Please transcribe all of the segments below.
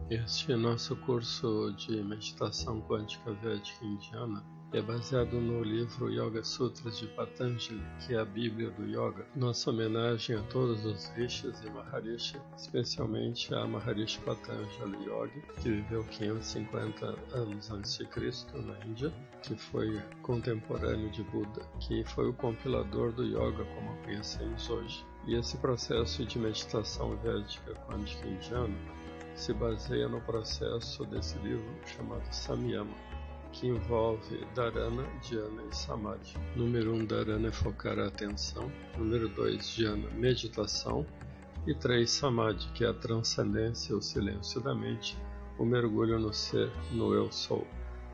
Este nosso curso de meditação quântica védica indiana é baseado no livro Yoga Sutras de Patanjali, que é a Bíblia do Yoga. Nossa homenagem a todos os rishis e maharishi, especialmente a Maharishi Patanjali Yogi, que viveu 550 anos antes de Cristo na Índia, que foi contemporâneo de Buda, que foi o compilador do Yoga como o conhecemos hoje. E esse processo de meditação védica quântica indiana se baseia no processo desse livro chamado Samyama, que envolve Dharana, Dhyana e Samadhi. Número 1, Dharana é focar a atenção. Número 2, Dhyana, meditação. E 3, Samadhi, que é a transcendência, o silêncio da mente, o mergulho no ser, no eu sou,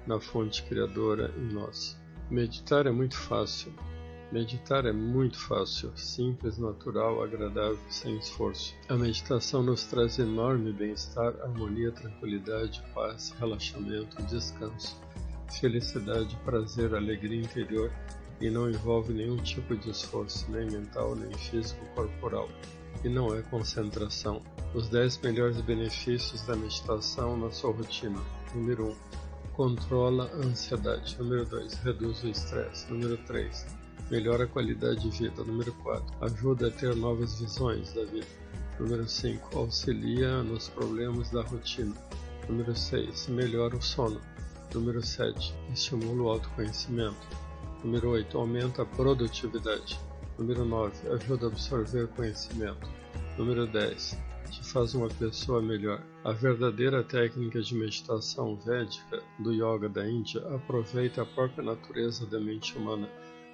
na fonte criadora em nós. Meditar é muito fácil. Meditar é muito fácil, simples, natural, agradável, sem esforço. A meditação nos traz enorme bem-estar, harmonia, tranquilidade, paz, relaxamento, descanso, felicidade, prazer, alegria interior e não envolve nenhum tipo de esforço, nem mental, nem físico, corporal. E não é concentração. Os 10 melhores benefícios da meditação na sua rotina. Número 1. Controla a ansiedade. Número 2. Reduz o estresse. Número 3. Melhora a qualidade de vida. Número 4. Ajuda a ter novas visões da vida. Número 5. Auxilia nos problemas da rotina. Número 6. Melhora o sono. Número 7. Estimula o autoconhecimento. Número 8. Aumenta a produtividade. Número 9. Ajuda a absorver conhecimento. Número 10. Te faz uma pessoa melhor. A verdadeira técnica de meditação védica do Yoga da Índia aproveita a própria natureza da mente humana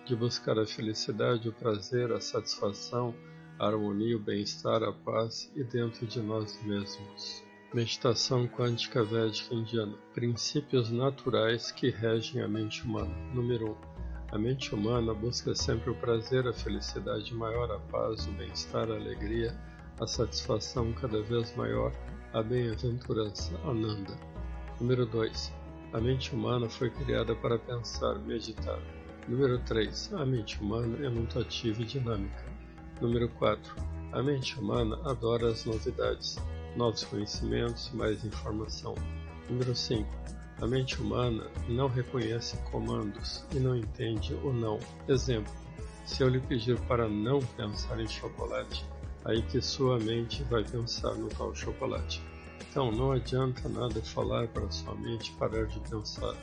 de buscar a felicidade, o prazer, a satisfação, a harmonia, o bem-estar, a paz e dentro de nós mesmos. Meditação quântica védica indiana. Princípios naturais que regem a mente humana. Número 1. A mente humana busca sempre o prazer, a felicidade maior, a paz, o bem-estar, a alegria, a satisfação cada vez maior, a bem-aventurança, Ananda. Número 2. A mente humana foi criada para pensar, meditar. Número 3. A mente humana é muito ativa e dinâmica. Número 4. A mente humana adora as novidades, novos conhecimentos, mais informação. Número 5. A mente humana não reconhece comandos e não entende o não. Exemplo: se eu lhe pedir para não pensar em chocolate, aí que sua mente vai pensar no tal chocolate. Então não adianta nada falar para sua mente parar de pensar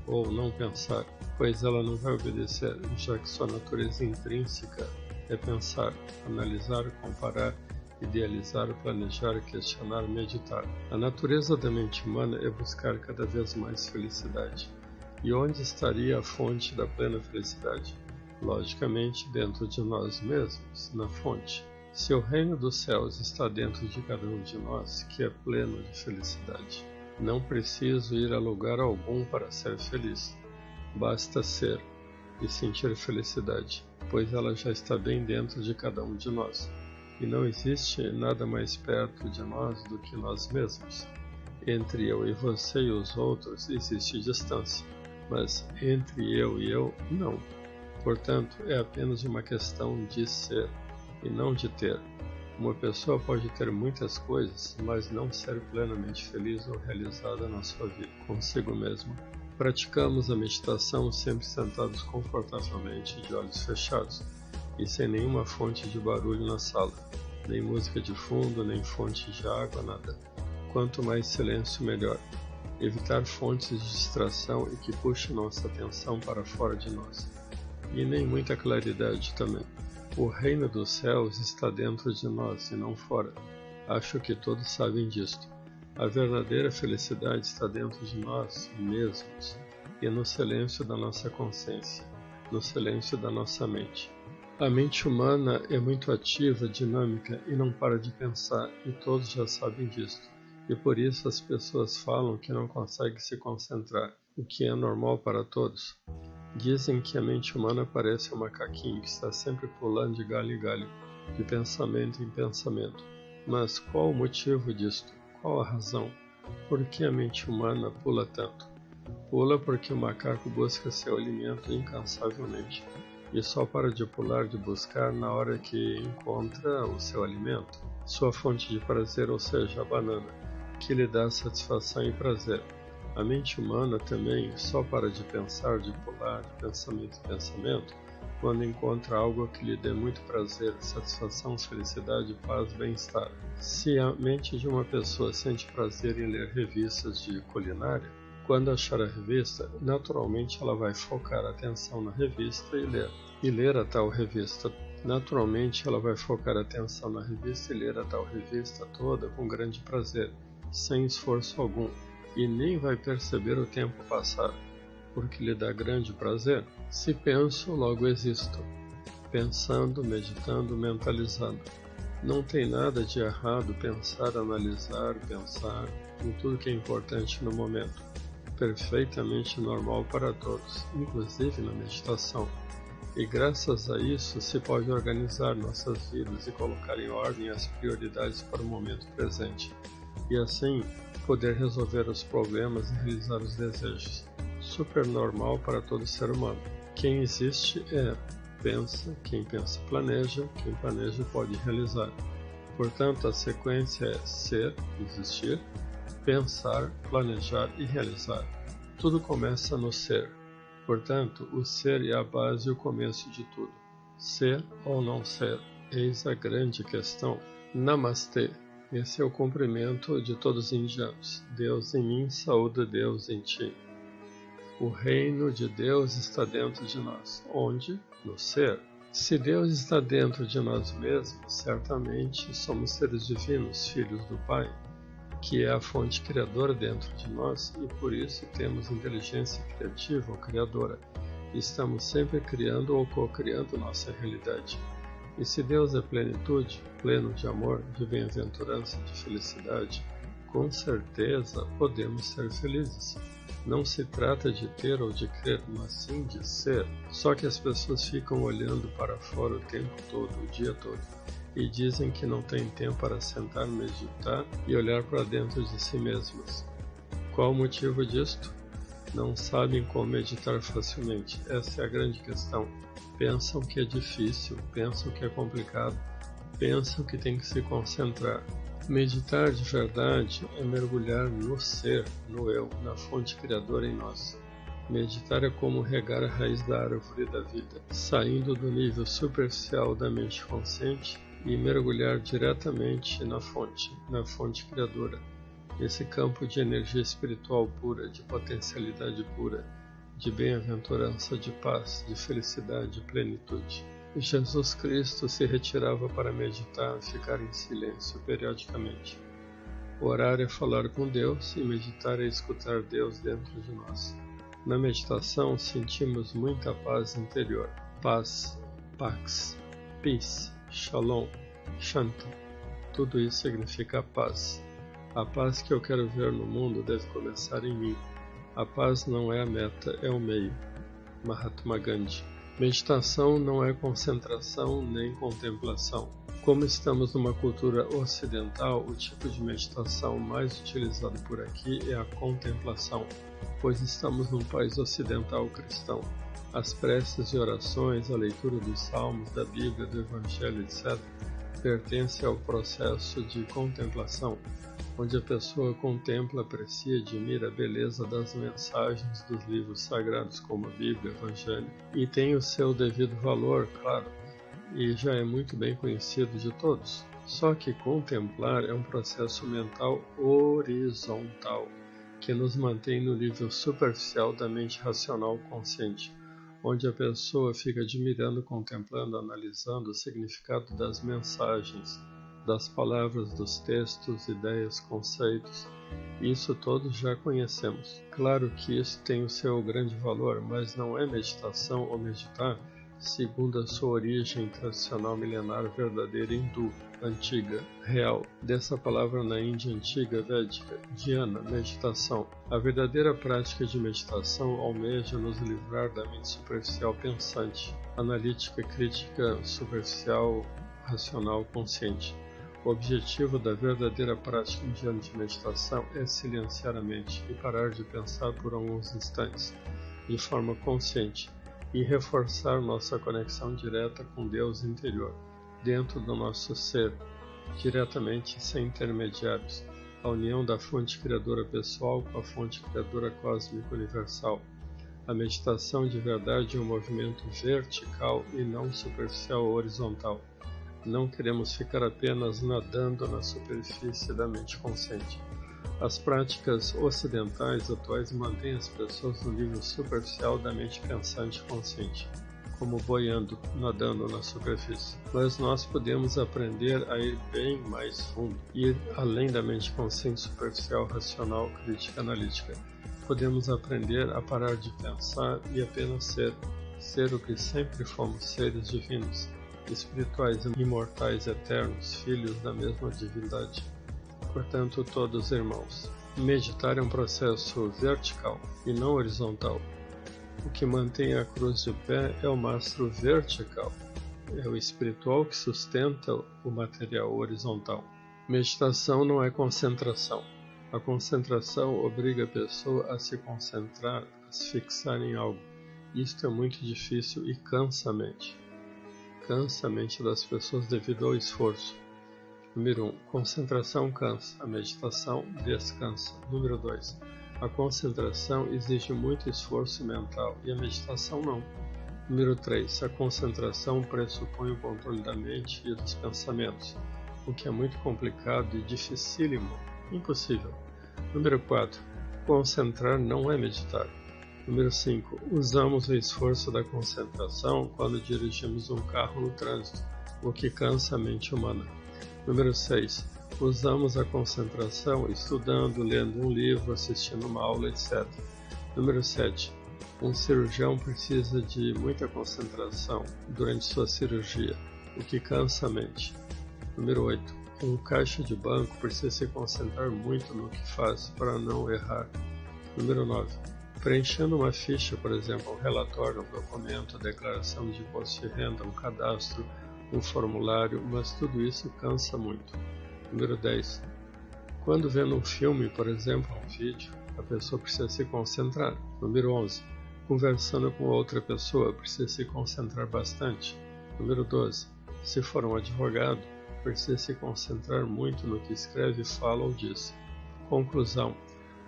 ou não pensar, pois ela não vai obedecer, já que sua natureza intrínseca é pensar, analisar, comparar, idealizar, planejar, questionar, meditar. A natureza da mente humana é buscar cada vez mais felicidade. E onde estaria a fonte da plena felicidade? Logicamente, dentro de nós mesmos, na fonte. Se o reino dos céus está dentro de cada um de nós, que é pleno de felicidade, não preciso ir a lugar algum para ser feliz. Basta ser e sentir felicidade, pois ela já está bem dentro de cada um de nós. E não existe nada mais perto de nós do que nós mesmos. Entre eu e você e os outros existe distância, mas entre eu e eu, não. Portanto, é apenas uma questão de ser e não de ter. Uma pessoa pode ter muitas coisas, mas não ser plenamente feliz ou realizada na sua vida, consigo mesma. Praticamos a meditação sempre sentados confortavelmente, de olhos fechados, e sem nenhuma fonte de barulho na sala, nem música de fundo, nem fonte de água, nada. Quanto mais silêncio, melhor. Evitar fontes de distração e que puxem nossa atenção para fora de nós. E nem muita claridade também. O reino dos céus está dentro de nós e não fora. Acho que todos sabem disto. A verdadeira felicidade está dentro de nós mesmos e no silêncio da nossa consciência, no silêncio da nossa mente. A mente humana é muito ativa, dinâmica e não para de pensar, e todos já sabem disto. E por isso as pessoas falam que não conseguem se concentrar, o que é normal para todos. Dizem que a mente humana parece um macaquinho que está sempre pulando de galho em galho, de pensamento em pensamento. Mas qual o motivo disto? Qual a razão? Por que a mente humana pula tanto? Pula porque o macaco busca seu alimento incansavelmente, e só para de pular de buscar na hora que encontra o seu alimento, sua fonte de prazer, ou seja, a banana. que lhe dá satisfação e prazer. A mente humana também só para de pensar, de pular de pensamento em pensamento, quando encontra algo que lhe dê muito prazer, satisfação, felicidade, paz, bem-estar. Se a mente de uma pessoa sente prazer em ler revistas de culinária, quando achar a revista, naturalmente ela vai focar a atenção na revista e ler a tal revista. Naturalmente ela vai focar a atenção na revista e ler a tal revista toda com grande prazer, sem esforço algum, e nem vai perceber o tempo passar, porque lhe dá grande prazer. Se penso, logo existo, pensando, meditando, mentalizando. Não tem nada de errado pensar, analisar, pensar em tudo que é importante no momento. Perfeitamente normal para todos, inclusive na meditação. E graças a isso se pode organizar nossas vidas e colocar em ordem as prioridades para o momento presente. E assim poder resolver os problemas e realizar os desejos. Super normal para todo ser humano. Quem existe pensa, quem pensa planeja, quem planeja pode realizar. Portanto, a sequência é ser, existir, pensar, planejar e realizar. Tudo começa no ser. Portanto, o ser é a base e o começo de tudo. Ser ou não ser, eis a grande questão. Namastê. Esse é o cumprimento de todos os indianos. Deus em mim, saúde Deus em ti. O reino de Deus está dentro de nós. Onde? No ser. Se Deus está dentro de nós mesmos, certamente somos seres divinos, filhos do Pai, que é a fonte criadora dentro de nós, e por isso temos inteligência criativa ou criadora. Estamos sempre criando ou co-criando nossa realidade. E se Deus é plenitude, pleno de amor, de bem-aventurança, de felicidade, com certeza podemos ser felizes. Não se trata de ter ou de crer, mas sim de ser. Só que as pessoas ficam olhando para fora o tempo todo, o dia todo, e dizem que não têm tempo para sentar, meditar e olhar para dentro de si mesmas. Qual o motivo disto? Não sabem como meditar facilmente. Essa é a grande questão. Pensam que é difícil, pensam que é complicado, pensam que tem que se concentrar. Meditar de verdade é mergulhar no ser, no eu, na fonte criadora em nós. Meditar é como regar a raiz da árvore da vida, saindo do nível superficial da mente consciente e mergulhar diretamente na fonte criadora, nesse campo de energia espiritual pura, de potencialidade pura, de bem-aventurança, de paz, de felicidade, de plenitude. Jesus Cristo se retirava para meditar, ficar em silêncio periodicamente. Orar é falar com Deus e meditar é escutar Deus dentro de nós. Na meditação sentimos muita paz interior, paz, pax, peace, shalom, shanti. Tudo isso significa paz. A paz que eu quero ver no mundo deve começar em mim. A paz não é a meta, é o meio. Mahatma Gandhi. Meditação não é concentração nem contemplação. Como estamos numa cultura ocidental, o tipo de meditação mais utilizado por aqui é a contemplação, pois estamos num país ocidental cristão. As preces e orações, a leitura dos salmos, da Bíblia, do Evangelho, etc., pertencem ao processo de contemplação, onde a pessoa contempla, aprecia e admira a beleza das mensagens dos livros sagrados, como a Bíblia, o Evangelho, e tem o seu devido valor, claro, e já é muito bem conhecido de todos. Só que contemplar é um processo mental horizontal, que nos mantém no nível superficial da mente racional consciente, onde a pessoa fica admirando, contemplando, analisando o significado das mensagens, das palavras, dos textos, ideias, conceitos. Isso todos já conhecemos. Claro que isso tem o seu grande valor, mas não é meditação ou meditar segundo a sua origem tradicional milenar verdadeira hindu, antiga, real, dessa palavra na Índia antiga védica, dhyana, meditação. A verdadeira prática de meditação almeja nos livrar da mente superficial pensante, analítica, crítica, superficial, racional, consciente. O objetivo da verdadeira prática indiana de meditação é silenciar a mente e parar de pensar por alguns instantes, de forma consciente, e reforçar nossa conexão direta com Deus interior, dentro do nosso ser, diretamente sem intermediários, a união da fonte criadora pessoal com a fonte criadora cósmica universal. A meditação de verdade é um movimento vertical e não superficial ou horizontal. Não queremos ficar apenas nadando na superfície da mente consciente. As práticas ocidentais atuais mantêm as pessoas no nível superficial da mente pensante consciente, como boiando, nadando na superfície. Mas nós podemos aprender a ir bem mais fundo, ir além da mente consciente superficial, racional, crítica, analítica. Podemos aprender a parar de pensar e apenas ser o que sempre fomos, seres divinos, espirituais, imortais, eternos, filhos da mesma divindade. Portanto, todos irmãos. Meditar é um processo vertical e não horizontal. O que mantém a cruz de pé é o mastro vertical. É o espiritual que sustenta o material horizontal. Meditação não é concentração. A concentração obriga a pessoa a se concentrar, a se fixar em algo. Isto é muito difícil e cansa a mente. Cansa a mente das pessoas devido ao esforço. Número 1. Concentração cansa, a meditação descansa. Número 2. A concentração exige muito esforço mental e a meditação não. Número 3. A concentração pressupõe o controle da mente e dos pensamentos, o que é muito complicado e dificílimo, impossível. Número 4. Concentrar não é meditar. Número 5. Usamos o esforço da concentração quando dirigimos um carro no trânsito, o que cansa a mente humana. Número 6. Usamos a concentração estudando, lendo um livro, assistindo uma aula, etc. Número 7. Um cirurgião precisa de muita concentração durante sua cirurgia, o que cansa a mente. Número 8. Um caixa de banco precisa se concentrar muito no que faz para não errar. Número 9. Preenchendo uma ficha, por exemplo, um relatório, um documento, a declaração de imposto de renda, um cadastro, um formulário, mas tudo isso cansa muito. Número 10. Quando vendo um filme, por exemplo, um vídeo, a pessoa precisa se concentrar. Número 11. Conversando com outra pessoa, precisa se concentrar bastante. Número 12. Se for um advogado, precisa se concentrar muito no que escreve, fala ou diz. Conclusão.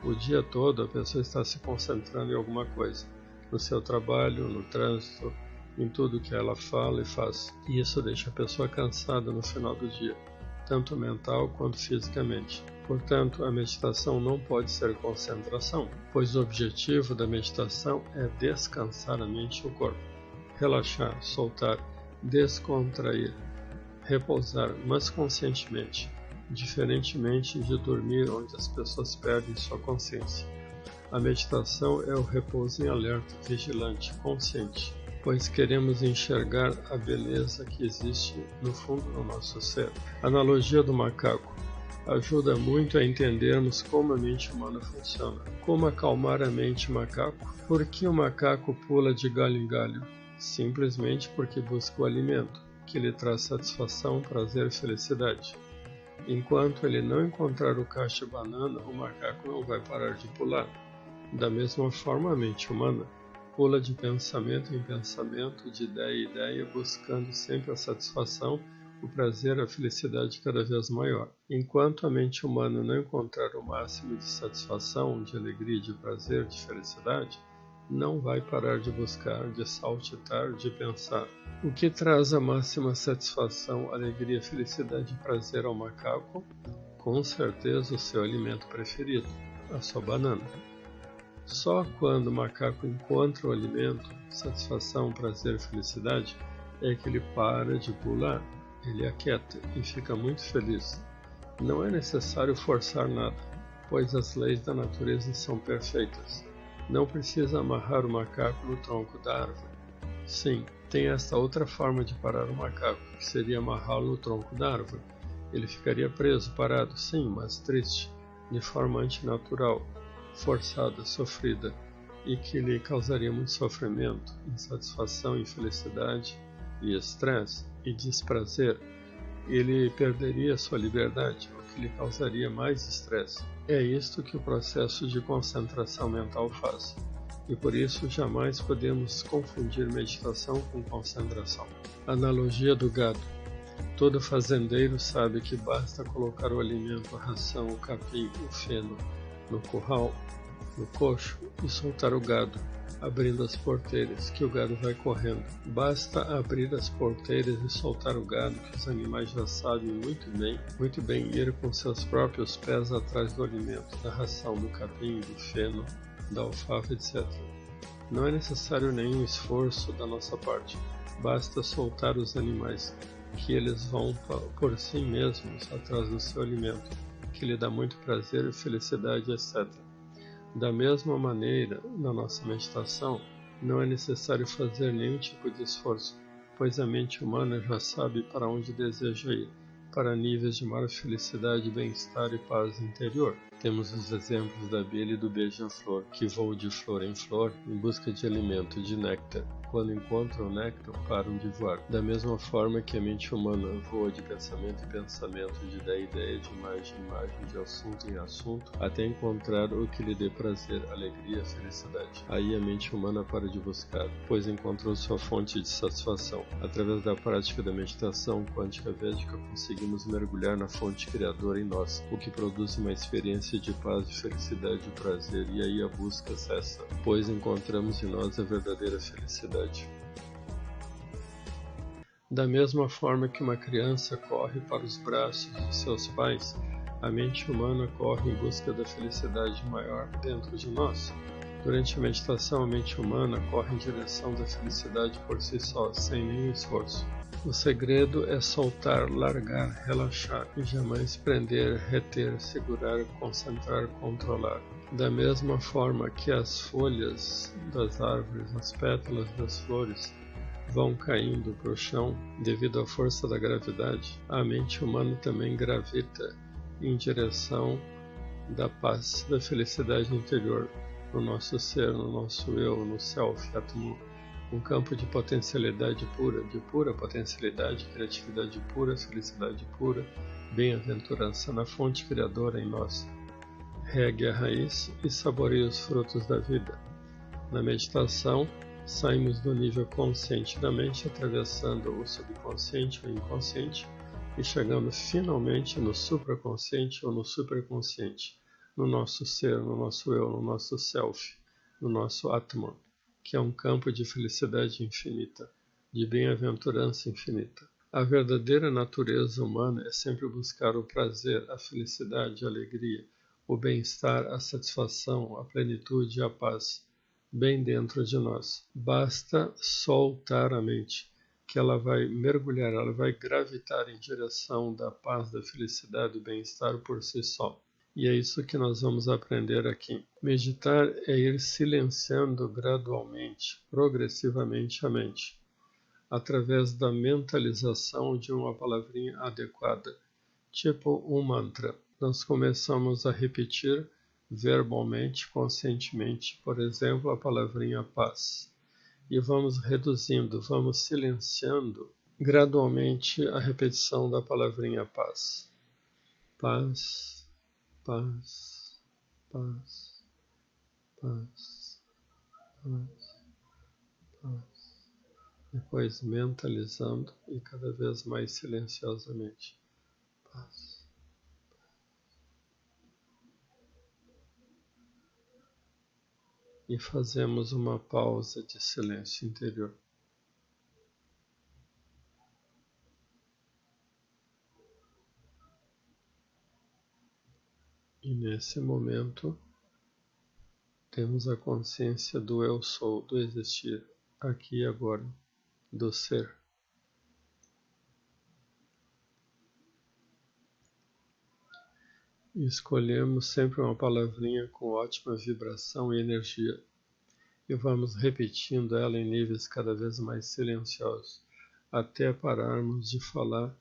O dia todo a pessoa está se concentrando em alguma coisa. No seu trabalho, no trânsito, em tudo que ela fala e faz. E isso deixa a pessoa cansada no final do dia, tanto mental quanto fisicamente. Portanto, a meditação não pode ser concentração, pois o objetivo da meditação é descansar a mente e o corpo, relaxar, soltar, descontrair, repousar, mas conscientemente, diferentemente de dormir onde as pessoas perdem sua consciência. A meditação é o repouso em alerta, vigilante, consciente, pois queremos enxergar a beleza que existe no fundo do nosso ser. A analogia do macaco ajuda muito a entendermos como a mente humana funciona. Como acalmar a mente macaco? Por que o macaco pula de galho em galho? Simplesmente porque busca o alimento, que lhe traz satisfação, prazer e felicidade. Enquanto ele não encontrar o cacho de banana, o macaco não vai parar de pular. Da mesma forma, a mente humana pula de pensamento em pensamento, de ideia em ideia, buscando sempre a satisfação, o prazer, a felicidade cada vez maior. Enquanto a mente humana não encontrar o máximo de satisfação, de alegria, de prazer, de felicidade, não vai parar de buscar, de saltitar, de pensar. O que traz a máxima satisfação, alegria, felicidade e prazer ao macaco? Com certeza o seu alimento preferido, a sua banana. Só quando o macaco encontra o alimento, satisfação, prazer e felicidade, é que ele para de pular, ele aquieta e fica muito feliz. Não é necessário forçar nada, pois as leis da natureza são perfeitas. Não precisa amarrar o macaco no tronco da árvore. Sim, tem esta outra forma de parar o macaco, que seria amarrá-lo no tronco da árvore. Ele ficaria preso, parado, sim, mas triste, de forma antinatural, forçada, sofrida, e que lhe causaria muito sofrimento, insatisfação, infelicidade e estresse e desprazer. Ele perderia sua liberdade, o que lhe causaria mais estresse. É isto que o processo de concentração mental faz, e por isso jamais podemos confundir meditação com concentração. Analogia do gado. Todo fazendeiro sabe que basta colocar o alimento, a ração, o capim, o feno no curral, no coxo e soltar o gado, abrindo as porteiras, que o gado vai correndo. Basta abrir as porteiras e soltar o gado, que os animais já sabem muito bem ir com seus próprios pés atrás do alimento, da ração, do capim, do feno, da alfafa, etc. Não é necessário nenhum esforço da nossa parte. Basta soltar os animais, que eles vão por si mesmos atrás do seu alimento, que lhe dá muito prazer e felicidade, etc. Da mesma maneira, na nossa meditação, não é necessário fazer nenhum tipo de esforço, pois a mente humana já sabe para onde deseja ir, para níveis de maior felicidade, bem-estar e paz interior. Temos os exemplos da abelha e do beija-flor, que voam de flor em flor em busca de alimento, de néctar. Quando encontram o néctar, param de voar. Da mesma forma que a mente humana voa de pensamento em pensamento, de ideia em ideia, de imagem em imagem, de assunto em assunto, até encontrar o que lhe dê prazer, alegria, felicidade. Aí a mente humana para de buscar, pois encontrou sua fonte de satisfação. Através da prática da meditação quântica védica, conseguimos mergulhar na fonte criadora em nós, o que produz uma experiência de paz, de felicidade e prazer, e aí a busca cessa, pois encontramos em nós a verdadeira felicidade. Da mesma forma que uma criança corre para os braços de seus pais, a mente humana corre em busca da felicidade maior dentro de nós. Durante a meditação, a mente humana corre em direção da felicidade por si só, sem nenhum esforço. O segredo é soltar, largar, relaxar e jamais prender, reter, segurar, concentrar, controlar. Da mesma forma que as folhas das árvores, as pétalas das flores, vão caindo para o chão devido à força da gravidade, a mente humana também gravita em direção da paz, da felicidade interior, no nosso ser, no nosso eu, no self, átomo, um campo de potencialidade pura, de pura potencialidade, criatividade pura, felicidade pura, bem-aventurança na fonte criadora em nós. Regue a raiz e saboreie os frutos da vida. Na meditação, saímos do nível consciente da mente, atravessando o subconsciente ou inconsciente e chegando finalmente no supraconsciente ou no superconsciente, no nosso ser, no nosso eu, no nosso self, no nosso Atman, que é um campo de felicidade infinita, de bem-aventurança infinita. A verdadeira natureza humana é sempre buscar o prazer, a felicidade, a alegria, o bem-estar, a satisfação, a plenitude e a paz, bem dentro de nós. Basta soltar a mente, que ela vai mergulhar, ela vai gravitar em direção da paz, da felicidade, do bem-estar por si só. E é isso que nós vamos aprender aqui. Meditar é ir silenciando gradualmente, progressivamente a mente, através da mentalização de uma palavrinha adequada, tipo um mantra. Nós começamos a repetir verbalmente, conscientemente, por exemplo, a palavrinha paz. E vamos reduzindo, vamos silenciando gradualmente a repetição da palavrinha paz. Paz, paz, paz, paz, paz, paz. Depois mentalizando e cada vez mais silenciosamente. Paz. E fazemos uma pausa de silêncio interior. E nesse momento, temos a consciência do eu sou, do existir, aqui e agora, do ser. E escolhemos sempre uma palavrinha com ótima vibração e energia. E vamos repetindo ela em níveis cada vez mais silenciosos, até pararmos de falar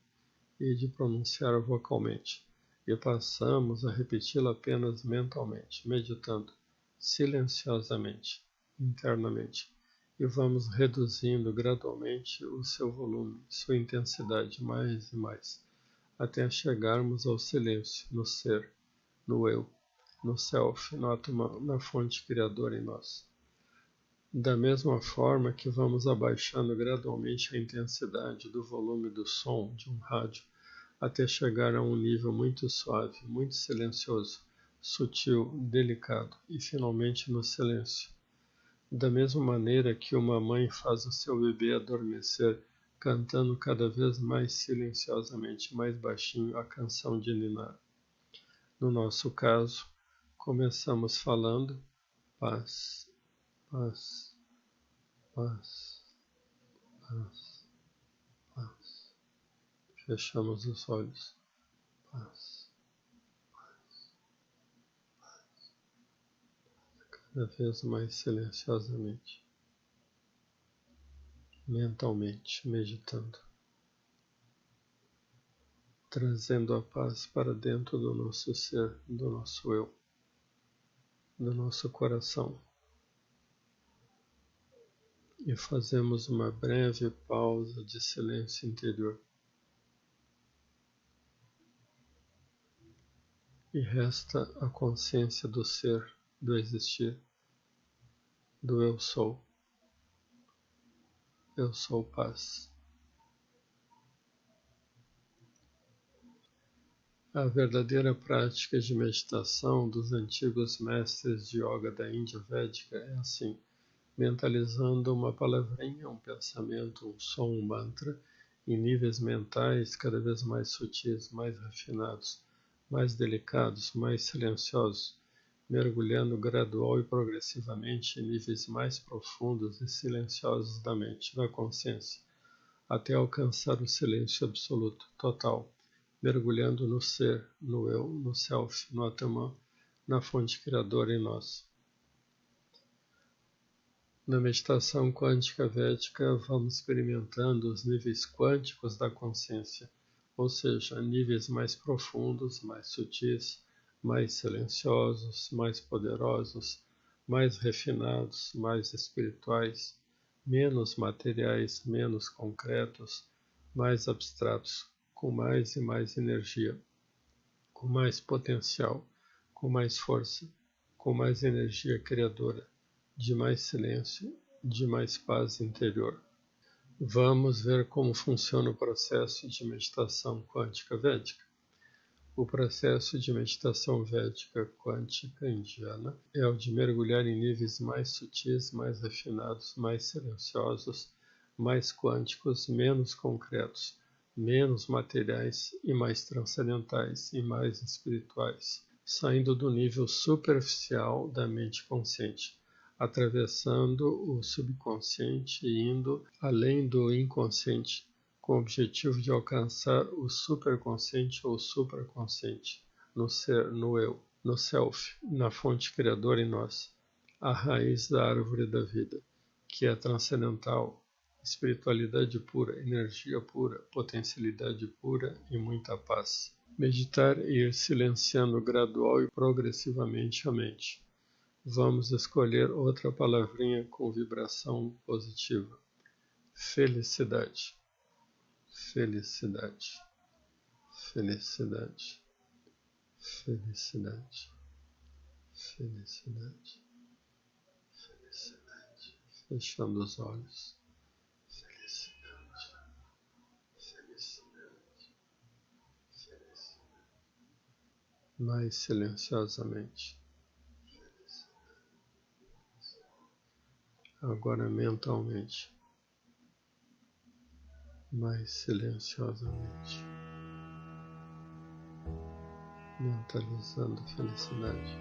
e de pronunciar vocalmente. E passamos a repeti-la apenas mentalmente, meditando silenciosamente, internamente. E vamos reduzindo gradualmente o seu volume, sua intensidade mais e mais, até chegarmos ao silêncio, no ser, no eu, no self, no Atman, na fonte criadora em nós. Da mesma forma que vamos abaixando gradualmente a intensidade do volume do som de um rádio até chegar a um nível muito suave, muito silencioso, sutil, delicado e finalmente no silêncio. Da mesma maneira que uma mãe faz o seu bebê adormecer cantando cada vez mais silenciosamente, mais baixinho a canção de ninar. No nosso caso, começamos falando paz, paz, paz, paz, paz. Fechamos os olhos. Paz, cada vez mais silenciosamente, mentalmente, meditando, trazendo a paz para dentro do nosso ser, do nosso eu, do nosso coração. E fazemos uma breve pausa de silêncio interior. E resta a consciência do ser, do existir, do eu sou. Eu sou paz. A verdadeira prática de meditação dos antigos mestres de yoga da Índia Védica é assim, mentalizando uma palavrinha, um pensamento, um som, um mantra, em níveis mentais cada vez mais sutis, mais refinados, mais delicados, mais silenciosos, mergulhando gradual e progressivamente em níveis mais profundos e silenciosos da mente, da consciência, até alcançar o silêncio absoluto, total, mergulhando no ser, no eu, no self, no Atman, na fonte criadora em nós. Na meditação quântica védica, vamos experimentando os níveis quânticos da consciência, ou seja, níveis mais profundos, mais sutis, mais silenciosos, mais poderosos, mais refinados, mais espirituais, menos materiais, menos concretos, mais abstratos, com mais e mais energia, com mais potencial, com mais força, com mais energia criadora, de mais silêncio, de mais paz interior. Vamos ver como funciona o processo de meditação quântica védica. O processo de meditação védica quântica indiana é o de mergulhar em níveis mais sutis, mais refinados, mais silenciosos, mais quânticos, menos concretos, menos materiais e mais transcendentais e mais espirituais, saindo do nível superficial da mente consciente, atravessando o subconsciente e indo além do inconsciente, com o objetivo de alcançar o superconsciente ou supraconsciente, no ser, no eu, no self, na fonte criadora em nós, a raiz da árvore da vida, que é transcendental, espiritualidade pura, energia pura, potencialidade pura e muita paz. Meditar e ir silenciando gradual e progressivamente a mente. Vamos escolher outra palavrinha com vibração positiva. Felicidade. Felicidade. Felicidade. Felicidade. Felicidade. Felicidade. Fechando os olhos. Felicidade. Felicidade. Felicidade. Mais silenciosamente. Agora mentalmente. Mais silenciosamente. Mentalizando a felicidade.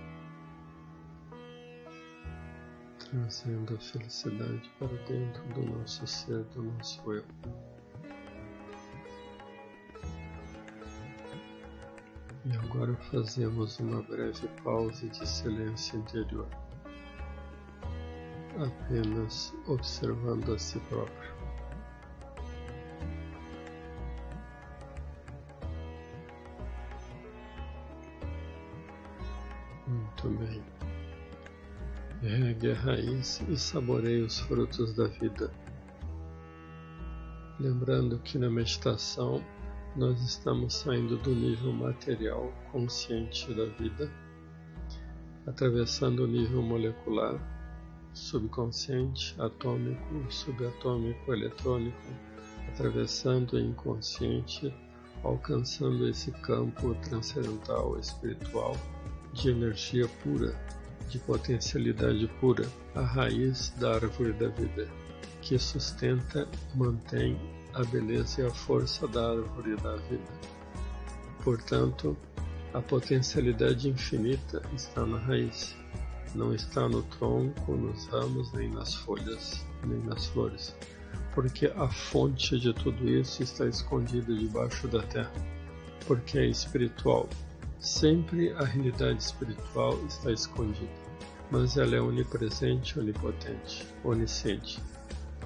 Trazendo a felicidade para dentro do nosso ser, do nosso eu. E agora fazemos uma breve pausa de silêncio interior, apenas observando a si próprio. Muito bem. Regue a raiz e saboreie os frutos da vida. Lembrando que na meditação nós estamos saindo do nível material consciente da vida, atravessando o nível molecular, subconsciente, atômico, subatômico, eletrônico, atravessando o inconsciente, alcançando esse campo transcendental espiritual de energia pura, de potencialidade pura, a raiz da árvore da vida, que sustenta, mantém a beleza e a força da árvore da vida. Portanto, a potencialidade infinita está na raiz, não está no tronco, nos ramos, nem nas folhas, nem nas flores, porque a fonte de tudo isso está escondida debaixo da terra, porque é espiritual. Sempre a realidade espiritual está escondida, mas ela é onipresente, onipotente, onisciente.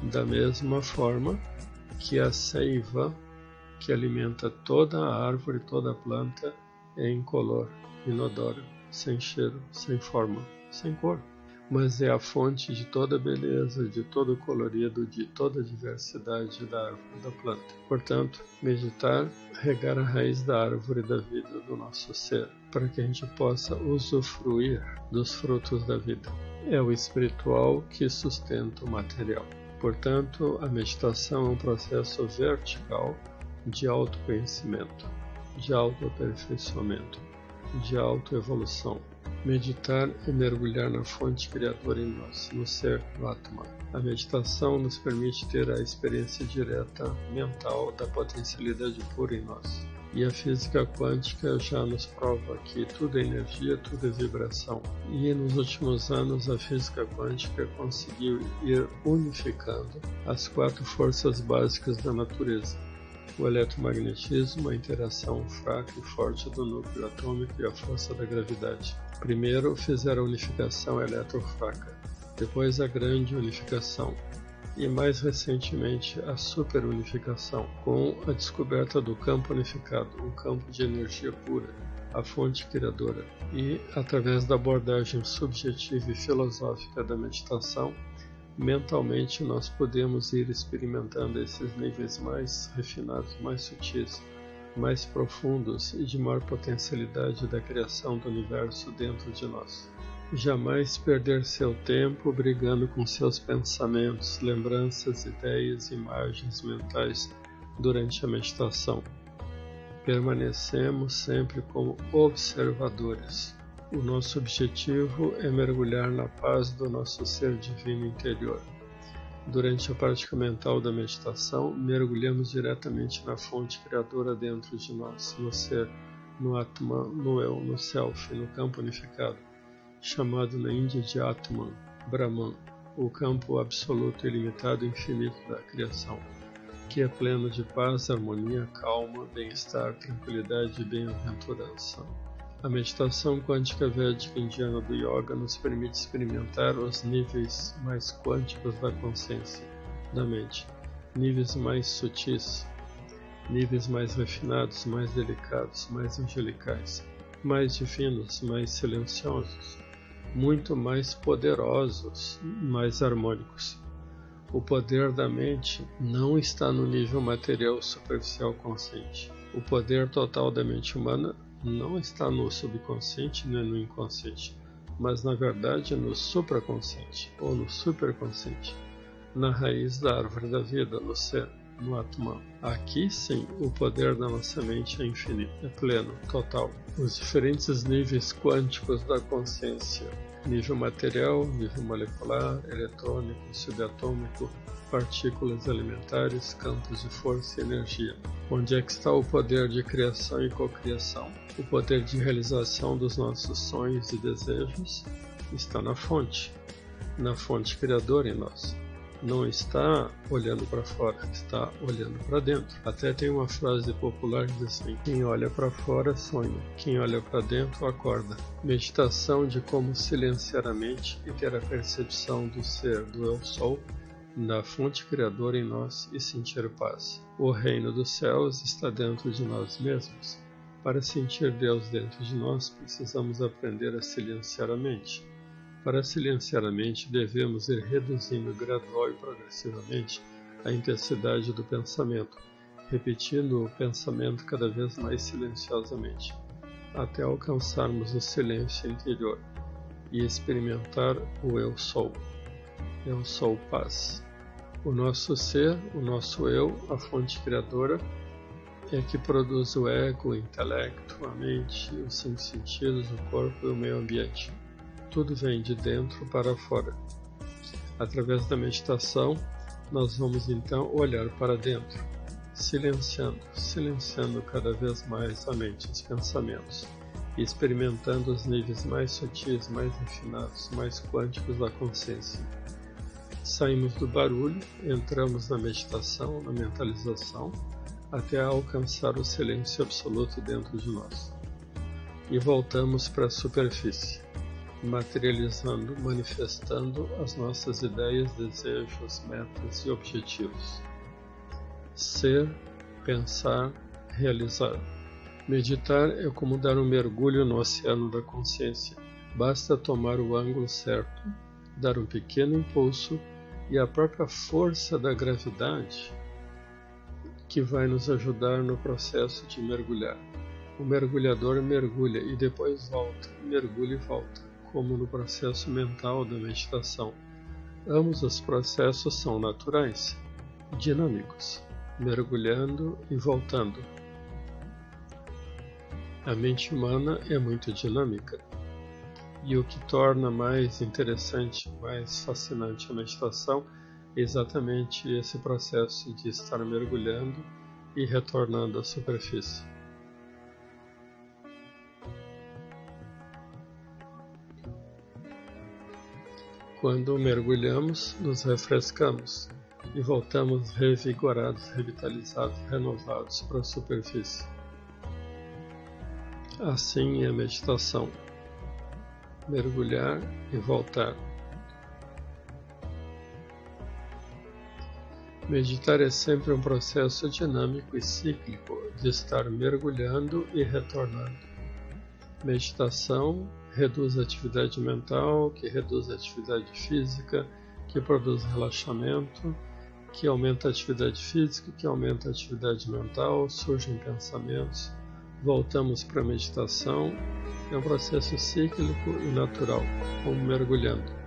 Da mesma forma que a seiva que alimenta toda a árvore, toda a planta, é incolor, inodora, sem cheiro, sem forma, sem cor, mas é a fonte de toda a beleza, de todo o colorido, de toda a diversidade da árvore, da planta. Portanto, meditar, regar a raiz da árvore da vida do nosso ser, para que a gente possa usufruir dos frutos da vida. É o espiritual que sustenta o material. Portanto, a meditação é um processo vertical de autoconhecimento, de autoaperfeiçoamento, de autoevolução. Meditar é mergulhar na fonte criadora em nós, no ser, no Atman. A meditação nos permite ter a experiência direta mental da potencialidade pura em nós. E a física quântica já nos prova que tudo é energia, tudo é vibração. E nos últimos anos a física quântica conseguiu ir unificando as 4 forças básicas da natureza. O eletromagnetismo, a interação fraca e forte do núcleo atômico e a força da gravidade. Primeiro fizeram a unificação eletrofraca, depois a grande unificação e mais recentemente a superunificação, com a descoberta do campo unificado, um campo de energia pura, a fonte criadora. E, através da abordagem subjetiva e filosófica da meditação, mentalmente nós podemos ir experimentando esses níveis mais refinados, mais sutis, mais profundos e de maior potencialidade da criação do universo dentro de nós. Jamais perder seu tempo brigando com seus pensamentos, lembranças, ideias, imagens mentais durante a meditação. Permanecemos sempre como observadores. O nosso objetivo é mergulhar na paz do nosso ser divino interior. Durante a prática mental da meditação, mergulhamos diretamente na fonte criadora dentro de nós, no ser, no Atman, no Eu, no Self, no campo unificado, chamado na Índia de Atman, Brahman, o campo absoluto, ilimitado e infinito da criação, que é pleno de paz, harmonia, calma, bem-estar, tranquilidade e bem-aventurança. A meditação quântica védica indiana do Yoga nos permite experimentar os níveis mais quânticos da consciência, da mente, níveis mais sutis, níveis mais refinados, mais delicados, mais angelicais, mais divinos, mais silenciosos, muito mais poderosos, mais harmônicos. O poder da mente não está no nível material superficial consciente. O poder total da mente humana não está no subconsciente nem no inconsciente, mas na verdade no supraconsciente ou no superconsciente, na raiz da árvore da vida, no ser, no Atman. Aqui sim o poder da nossa mente é infinito, é pleno, total. Os diferentes níveis quânticos da consciência, nível material, nível molecular, eletrônico, subatômico, partículas elementares, campos de força e energia. Onde é que está o poder de criação e cocriação? O poder de realização dos nossos sonhos e desejos está na fonte criadora em nós. Não está olhando para fora, está olhando para dentro. Até tem uma frase popular que diz assim: quem olha para fora sonha, quem olha para dentro acorda. Meditação de como silenciar a mente e ter a percepção do ser, do Eu Sou, da fonte criadora em nós e sentir paz. O reino dos céus está dentro de nós mesmos. Para sentir Deus dentro de nós, precisamos aprender a silenciar a mente. Para silenciar a mente, devemos ir reduzindo gradual e progressivamente a intensidade do pensamento, repetindo o pensamento cada vez mais silenciosamente, até alcançarmos o silêncio interior e experimentar o Eu Sou. Eu sou paz. O nosso ser, o nosso eu, a fonte criadora, é que produz o ego, o intelecto, a mente, os 5 sentidos, o corpo e o meio ambiente. Tudo vem de dentro para fora. Através da meditação, nós vamos então olhar para dentro, silenciando cada vez mais a mente, os pensamentos, e experimentando os níveis mais sutis, mais refinados, mais quânticos da consciência. Saímos do barulho, entramos na meditação, na mentalização, até alcançar o silêncio absoluto dentro de nós. E voltamos para a superfície, materializando, manifestando as nossas ideias, desejos, metas e objetivos. Ser, pensar, realizar. Meditar é como dar um mergulho no oceano da consciência. Basta tomar o ângulo certo, dar um pequeno impulso e a própria força da gravidade que vai nos ajudar no processo de mergulhar. O mergulhador mergulha e depois volta, mergulha e volta, como no processo mental da meditação. Ambos os processos são naturais, dinâmicos, mergulhando e voltando. A mente humana é muito dinâmica, e o que torna mais interessante, mais fascinante a meditação é exatamente esse processo de estar mergulhando e retornando à superfície. Quando mergulhamos, nos refrescamos e voltamos revigorados, revitalizados, renovados para a superfície. Assim é a meditação. Mergulhar e voltar. Meditar é sempre um processo dinâmico e cíclico de estar mergulhando e retornando. Meditação reduz a atividade mental, que reduz a atividade física, que produz relaxamento, que aumenta a atividade física, que aumenta a atividade mental, surgem pensamentos, voltamos para a meditação. É um processo cíclico e natural, como mergulhando.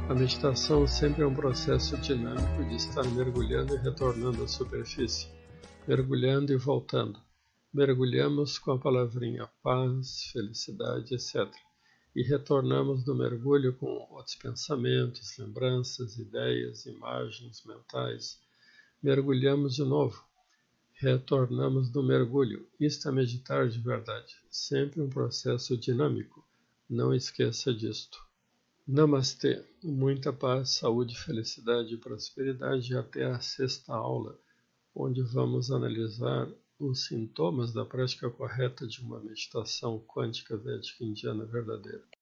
A meditação sempre é um processo dinâmico de estar mergulhando e retornando à superfície, mergulhando e voltando. Mergulhamos com a palavrinha paz, felicidade, etc. E retornamos do mergulho com outros pensamentos, lembranças, ideias, imagens mentais. Mergulhamos de novo. Retornamos do mergulho. Isto é meditar de verdade. Sempre um processo dinâmico. Não esqueça disto. Namastê. Muita paz, saúde, felicidade e prosperidade até a 6ª aula, onde vamos analisar os sintomas da prática correta de uma meditação quântica védica indiana verdadeira.